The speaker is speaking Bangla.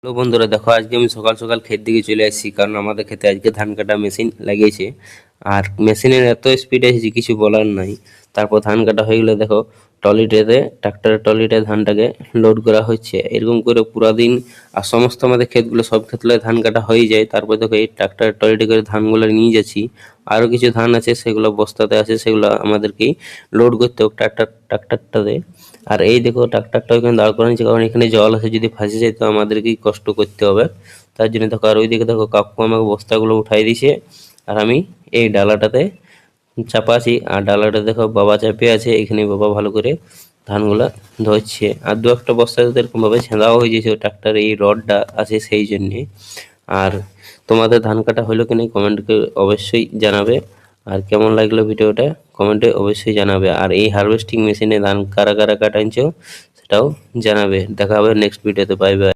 হ্যালো বন্ধুরা, দেখো আজকে আমি সকাল সকাল ক্ষেত দিকে চলে আসছি, কারণ আমাদের ক্ষেতে আজকে ধান কাটা মেশিন লাগিয়েছে। আর মেশিনের এত স্পিড আছে যে কিছু বলার নাই। তারপর ধান কাটা হয়ে গেলে দেখো ট্রলিটাতে, ট্রাক্টরের ট্রলিতে ধানটাকে লোড করা হচ্ছে এরকম করে পুরা দিন। আর সমস্ত আমাদের ক্ষেতগুলো, সব ক্ষেতগুলো ধান কাটা হয়ে যায়। তারপর দেখো এই ট্রাক্টরের ট্রলিতে করে ধানগুলো নিয়ে যাচ্ছি। আরও কিছু ধান আছে, সেগুলো বস্তাতে আছে, সেগুলো আমাদেরকেই লোড করতে হোক ট্রাক্টরটাতে। আর এই দেখো ট্রাক্টরটা ওখানে দাঁড় করানো, কারণ এখানে জল আছে, যদি ফাঁসে যায় তো আমাদেরকেই কষ্ট করতে হবে। তার জন্য দেখো, আর ওইদিকে দেখো কাকু আমাকে বস্তাগুলো উঠাই দিয়েছে, আর আমি এই ডালাটাতে চাপা আছি। আর ডালাটা দেখো বাবা চাপে আছে, এখানে বাবা ভালো করে ধানগুলা ধরছে। আর দু একটা বস্তা তো এরকম ভাবে ছেঁদাও হয়ে গেছে ট্রাক্টর, এই রডটা আছে সেই জন্যে। আর তোমাদের ধান কাটা হলো কিনা কমেন্টকে অবশ্যই জানাবে। আর কেমন লাগলো ভিডিওটা কমেন্টে অবশ্যই জানাবে। আর এই হারভেস্টিং মেশিনে ধান কারা কারা কাটাইছো সেটাও জানাবে। দেখা হবে নেক্সট ভিডিওতে। Bye bye.